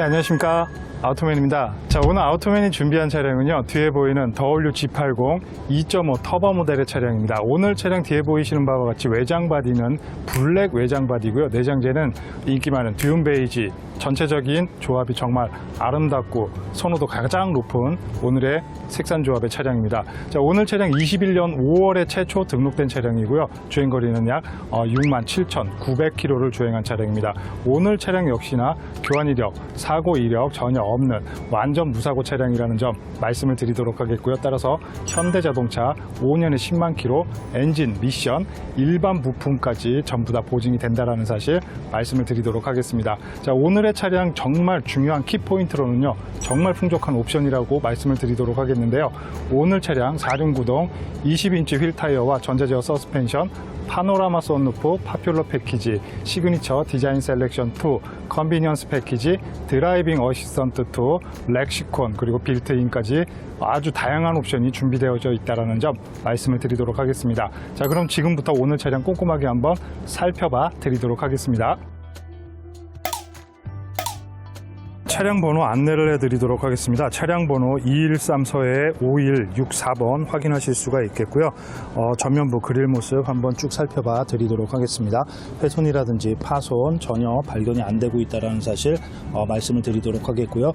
네, 안녕하십니까. 아우토맨입니다. 자, 오늘 아우토맨이 준비한 차량은요, 뒤에 보이는 WG80 2.5 터보 모델의 차량입니다. 오늘 차량 뒤에 보이시는 바와 같이 외장 바디는 블랙 외장 바디고요. 내장재는 인기 많은 듀움 베이지. 전체적인 조합이 정말 아름답고 선호도 가장 높은 오늘의 색상 조합의 차량입니다. 자, 오늘 차량 21년 5월에 최초 등록된 차량이고요. 주행거리는 약 67,900km를 주행한 차량입니다. 오늘 차량 역시나 교환 이력, 사고 이력 전혀 없는 완전 무사고 차량이라는 점 말씀을 드리도록 하겠고요. 따라서 현대자동차 5년에 10만 km, 엔진, 미션, 일반 부품까지 전부 다 보증이 된다는 사실 말씀을 드리도록 하겠습니다. 자, 오늘의 차량 정말 중요한 키포인트로는요, 정말 풍족한 옵션이라고 말씀을 드리도록 하겠는데요. 오늘 차량 4륜구동 20인치 휠 타이어와 전자제어 서스펜션, 파노라마 썬루프, 파퓰러 패키지, 시그니처 디자인 셀렉션 2, 컨비니언스 패키지, 드라이빙 어시스턴트 2, 렉시콘, 그리고 빌트인까지 아주 다양한 옵션이 준비되어져 있다는 점 말씀을 드리도록 하겠습니다. 자, 그럼 지금부터 오늘 차량 꼼꼼하게 한번 살펴봐 드리도록 하겠습니다. 차량 번호 안내를 해드리도록 하겠습니다. 차량 번호 2134에 5164번 확인하실 수가 있겠고요. 전면부 그릴 모습 한번 쭉 살펴봐 드리도록 하겠습니다. 훼손이라든지 파손 전혀 발견이 안 되고 있다는 사실 말씀을 드리도록 하겠고요.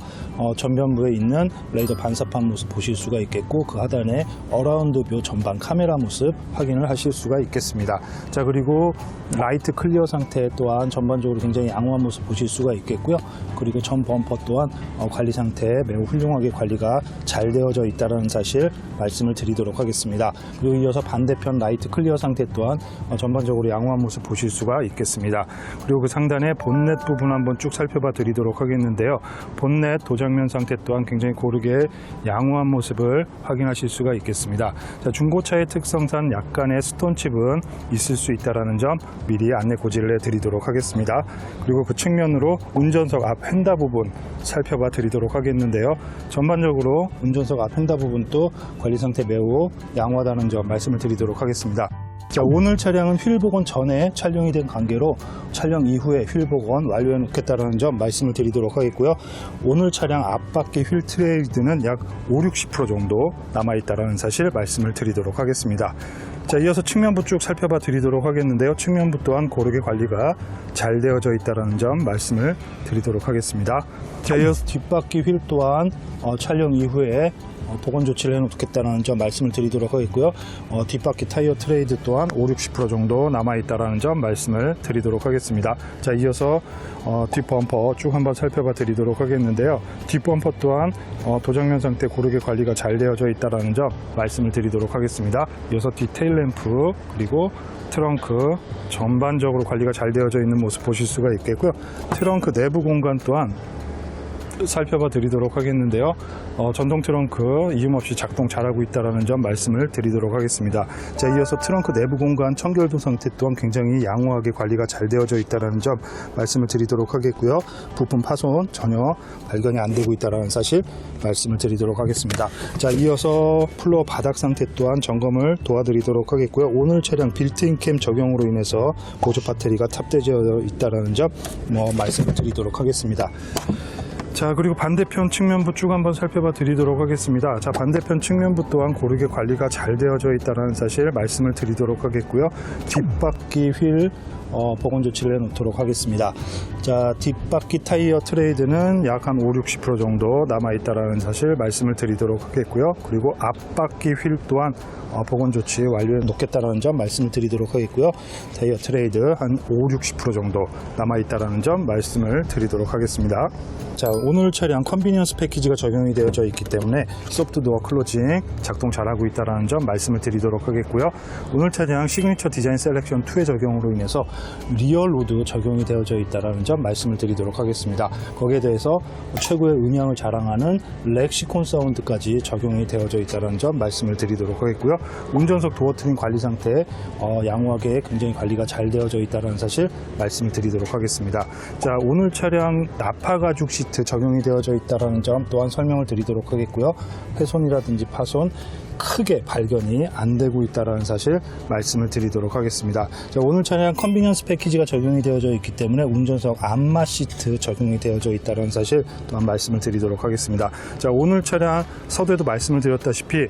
전면부에 있는 레이더 반사판 모습 보실 수가 있겠고, 그 하단에 어라운드 뷰 전방 카메라 모습 확인을 하실 수가 있겠습니다. 자, 그리고 라이트 클리어 상태 또한 전반적으로 굉장히 양호한 모습 보실 수가 있겠고요. 그리고 전 범퍼 또한 관리 상태 매우 훌륭하게 관리가 잘 되어져 있다는 사실 말씀을 드리도록 하겠습니다. 그리고 이어서 반대편 라이트 클리어 상태 또한 전반적으로 양호한 모습 보실 수가 있겠습니다. 그리고 그 상단에 본넷 부분 한번 쭉 살펴봐 드리도록 하겠는데요. 본넷 도장면 상태 또한 굉장히 고르게 양호한 모습을 확인하실 수가 있겠습니다. 자, 중고차의 특성상 약간의 스톤칩은 있을 수 있다는 점 미리 안내 고지를 해드리도록 하겠습니다. 그리고 그 측면으로 운전석 앞 휀다 부분 살펴봐 드리도록 하겠는데요. 전반적으로 운전석 앞 휀다 부분도 관리 상태 매우 양호하다는 점 말씀을 드리도록 하겠습니다. 자, 오늘 차량은 휠 복원 전에 촬영이 된 관계로 촬영 이후에 휠 복원 완료해 놓겠다는 점 말씀을 드리도록 하겠고요. 오늘 차량 앞바퀴 휠 트레이드는 약 50-60% 정도 남아있다는 사실 말씀을 드리도록 하겠습니다. 자, 이어서 측면부 쭉 살펴봐 드리도록 하겠는데요. 측면부 또한 고르게 관리가 잘 되어져 있다는 점 말씀을 드리도록 하겠습니다. 자, 이어서 뒷바퀴 휠 또한 촬영 이후에 복원 조치를 해놓겠다는 점 말씀을 드리도록 하겠고요. 뒷바퀴 타이어 트레이드 또한 50-60% 정도 남아있다는 점 말씀을 드리도록 하겠습니다. 자, 이어서 뒷범퍼 쭉 한번 살펴봐 드리도록 하겠는데요. 뒷범퍼 또한 도장면 상태 고르게 관리가 잘 되어져 있다는 점 말씀을 드리도록 하겠습니다. 이어서 뒷테일 램프 그리고 트렁크 전반적으로 관리가 잘 되어져 있는 모습 보실 수가 있겠고요. 트렁크 내부 공간 또한 살펴봐 드리도록 하겠는데요. 전동 트렁크 이음없이 작동 잘하고 있다는 점 말씀을 드리도록 하겠습니다. 자, 이어서 트렁크 내부 공간 청결도 상태 또한 굉장히 양호하게 관리가 잘 되어져 있다는 점 말씀을 드리도록 하겠고요. 부품 파손 전혀 발견이 안 되고 있다는 사실 말씀을 드리도록 하겠습니다. 자, 이어서 플로어 바닥 상태 또한 점검을 도와드리도록 하겠고요. 오늘 차량 빌트인 캠 적용으로 인해서 보조 배터리가 탑재되어 있다는 점 말씀을 드리도록 하겠습니다. 자, 그리고 반대편 측면부 쭉 한번 살펴봐 드리도록 하겠습니다. 자, 반대편 측면부 또한 고르게 관리가 잘 되어져 있다는 사실 말씀을 드리도록 하겠고요. 뒷바퀴 휠 복원 조치를 해놓도록 하겠습니다. 자, 뒷바퀴 타이어 트레이드는 약 한 50-60% 정도 남아있다는 사실 말씀을 드리도록 하겠고요. 그리고 앞바퀴 휠 또한 복원 조치 완료해 놓겠다는 점 말씀을 드리도록 하겠고요. 타이어 트레이드 한 50-60% 정도 남아있다는 점 말씀을 드리도록 하겠습니다. 자, 오늘 차량 컨비니언스 패키지가 적용이 되어져 있기 때문에 소프트 도어 클로징 작동 잘하고 있다는 점 말씀을 드리도록 하겠고요. 오늘 차량 시그니처 디자인 셀렉션 2의 적용으로 인해서 리얼 우드 적용이 되어져 있다는 점 말씀을 드리도록 하겠습니다. 거기에 대해서 최고의 음향을 자랑하는 렉시콘 사운드까지 적용이 되어져 있다는 점 말씀을 드리도록 하겠고요. 운전석 도어 트림 관리 상태 양호하게 굉장히 관리가 잘 되어져 있다는 사실 말씀을 드리도록 하겠습니다. 자, 오늘 차량 나파 가죽 시트 적용이 되어져 있다는 점 또한 설명을 드리도록 하겠고요. 훼손이라든지 파손 크게 발견이 안 되고 있다는 사실 말씀을 드리도록 하겠습니다. 자, 오늘 차량 컨비니언스 컨비니언스 패키지가 적용이 되어져 있기 때문에 운전석 안마 시트 적용이 되어져 있다는 사실 또한 말씀을 드리도록 하겠습니다. 자, 오늘 차량 서두에도 말씀을 드렸다시피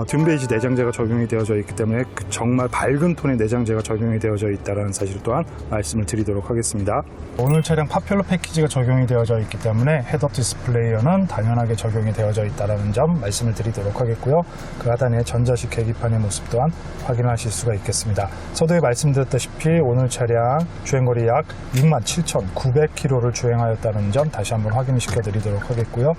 듄베이지 내장재가 적용이 되어져 있기 때문에 정말 밝은 톤의 내장재가 적용이 되어져 있다는 사실 또한 말씀을 드리도록 하겠습니다. 오늘 차량 파퓰러 패키지가 적용이 되어져 있기 때문에 헤드업 디스플레이어는 당연하게 적용이 되어져 있다는 점 말씀을 드리도록 하겠고요. 그 하단에 전자식 계기판의 모습 또한 확인하실 수가 있겠습니다. 서두에 말씀드렸다시피 오늘 차량 주행거리 약 67,900km를 주행하였다는 점 다시 한번 확인시켜 드리도록 하겠고요.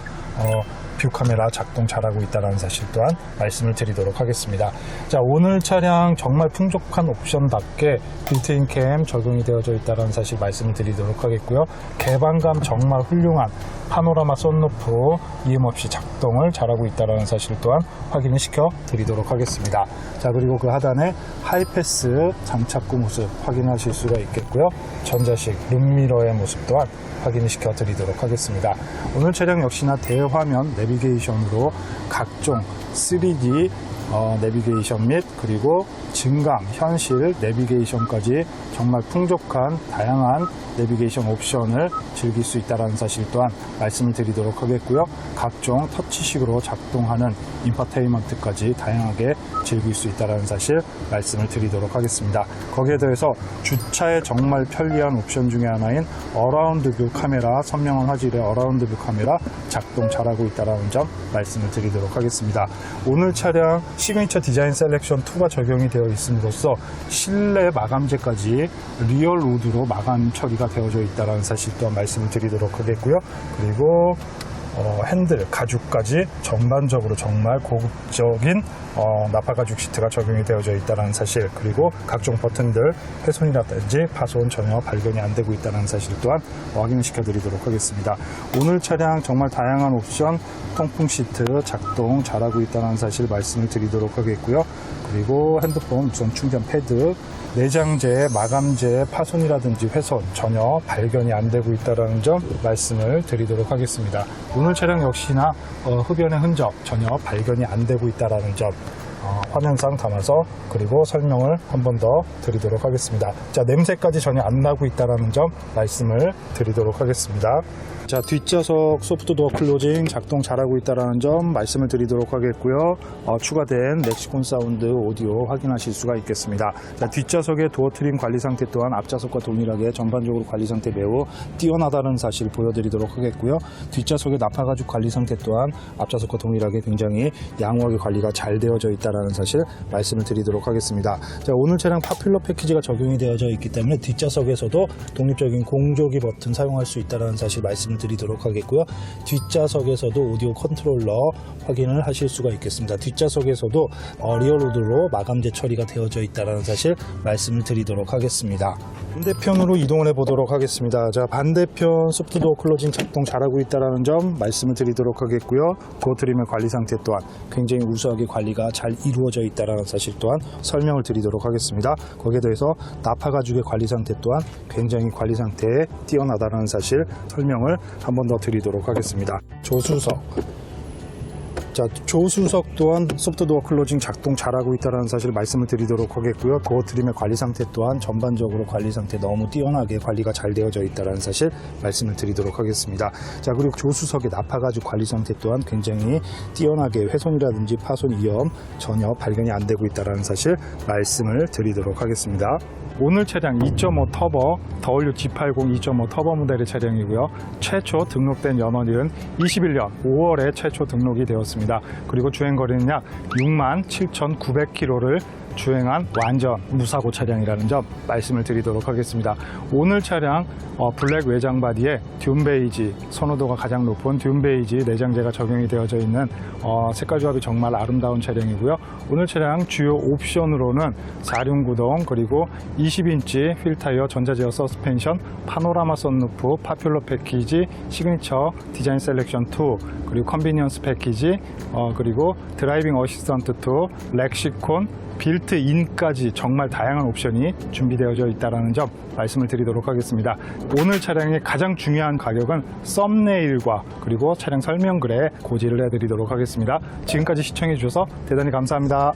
뷰카메라 작동 잘하고 있다는 사실 또한 말씀을 드리도록 하겠습니다. 자, 오늘 차량 정말 풍족한 옵션답게 빌트인 캠 적용이 되어져 있다는 사실 말씀을 드리도록 하겠고요. 개방감 정말 훌륭한 파노라마 썬루프 이음 없이 작동을 잘하고 있다는 사실 또한 확인을 시켜 드리도록 하겠습니다. 자, 그리고 그 하단에 하이패스 장착구 모습 확인하실 수가 있겠고요. 전자식 룸미러의 모습 또한 확인을 시켜 드리도록 하겠습니다. 오늘 차량 역시나 대화면 내비게이션으로 각종 3D 내비게이션 및 그리고 증강, 현실 내비게이션까지 정말 풍족한 다양한 내비게이션 옵션을 즐길 수 있다는 사실 또한 말씀을 드리도록 하겠고요. 각종 터치식으로 작동하는 인포테인먼트까지 다양하게 즐길 수 있다는 사실 말씀을 드리도록 하겠습니다. 거기에 더해서 주차에 정말 편리한 옵션 중에 하나인 어라운드 뷰 카메라, 선명한 화질의 어라운드 뷰 카메라 작동 잘하고 있다는 점 말씀을 드리도록 하겠습니다. 오늘 차량 시그니처 디자인 셀렉션 2가 적용이 되어 있음으로써 실내 마감재까지 리얼 우드로 마감 처리가 되어져 있다는 사실 또한 말씀을 드리도록 하겠고요. 그리고 핸들, 가죽까지 전반적으로 정말 고급적인 나파 가죽 시트가 적용이 되어져 있다는 사실, 그리고 각종 버튼들 훼손이라든지 파손 전혀 발견이 안 되고 있다는 사실 또한 확인을 시켜드리도록 하겠습니다. 오늘 차량 정말 다양한 옵션 통풍 시트 작동 잘하고 있다는 사실 말씀을 드리도록 하겠고요. 그리고 핸드폰 무선 충전 패드, 내장재, 마감재 파손이라든지 훼손 전혀 발견이 안 되고 있다는 점 말씀을 드리도록 하겠습니다. 오늘 차량 역시나 흡연의 흔적 전혀 발견이 안 되고 있다는 점 화면상 담아서 그리고 설명을 한 번 더 드리도록 하겠습니다. 자, 냄새까지 전혀 안 나고 있다는 점 말씀을 드리도록 하겠습니다. 자, 뒷좌석 소프트도어 클로징 작동 잘하고 있다는 점 말씀을 드리도록 하겠고요. 추가된 렉시콘 사운드 오디오 확인하실 수가 있겠습니다. 자, 뒷좌석의 도어 트림 관리 상태 또한 앞좌석과 동일하게 전반적으로 관리 상태 매우 뛰어나다는 사실 보여드리도록 하겠고요. 뒷좌석의 나파 가죽 관리 상태 또한 앞좌석과 동일하게 굉장히 양호하게 관리가 잘 되어져 있다는 사실 말씀을 드리도록 하겠습니다. 자, 오늘 차량 파퓰러 패키지가 적용이 되어져 있기 때문에 뒷좌석에서도 독립적인 공조기 버튼 사용할 수 있다는 사실 말씀을 드리도록 하겠고요. 뒷좌석에서도 오디오 컨트롤러 확인을 하실 수가 있겠습니다. 뒷좌석에서도 리얼우드로 마감재 처리가 되어져 있다는 사실 말씀을 드리도록 하겠습니다. 반대편으로 이동을 해보도록 하겠습니다. 자, 반대편 소프트도어 클로징 작동 잘하고 있다는 점 말씀을 드리도록 하겠고요. 도어 트림의 관리 상태 또한 굉장히 우수하게 관리가 잘 이루어져 있다는 사실 또한 설명을 드리도록 하겠습니다. 거기에 대해서 나파 가죽의 관리 상태 또한 굉장히 관리 상태에 뛰어나다는 사실 설명을 한 번 더 드리도록 하겠습니다. 조수석, 자, 조수석 또한 소프트도어 클로징 작동 잘하고 있다는 사실 말씀을 드리도록 하겠고요. 도어 트림의 관리 상태 또한 전반적으로 관리 상태 너무 뛰어나게 관리가 잘 되어져 있다는 사실 말씀을 드리도록 하겠습니다. 자, 그리고 조수석의 나파 가죽 관리 상태 또한 굉장히 뛰어나게 훼손이라든지 파손 위험 전혀 발견이 안 되고 있다는 사실 말씀을 드리도록 하겠습니다. 오늘 차량 2.5 터보 WG80 2.5 터보 모델의 차량이고요. 최초 등록된 연원일은 21년 5월에 최초 등록이 되었습니다. 그리고 주행거리는 약 67,900km를 주행한 완전 무사고 차량이라는 점 말씀을 드리도록 하겠습니다. 오늘 차량 블랙 외장 바디에 듄베이지, 선호도가 가장 높은 듄베이지 내장재가 적용이 되어져 있는 색깔 조합이 정말 아름다운 차량이고요. 오늘 차량 주요 옵션으로는 4륜구동, 그리고 20인치 휠 타이어, 전자제어 서스펜션, 파노라마 썬루프, 파퓰러 패키지, 시그니처 디자인 셀렉션 2, 그리고 컨비니언스 패키지, 그리고 드라이빙 어시스턴트 2, 렉시콘, 빌트인까지 정말 다양한 옵션이 준비되어져 있다는 점 말씀을 드리도록 하겠습니다. 오늘 차량의 가장 중요한 가격은 썸네일과 그리고 차량 설명글에 고지를 해드리도록 하겠습니다. 지금까지 시청해 주셔서 대단히 감사합니다.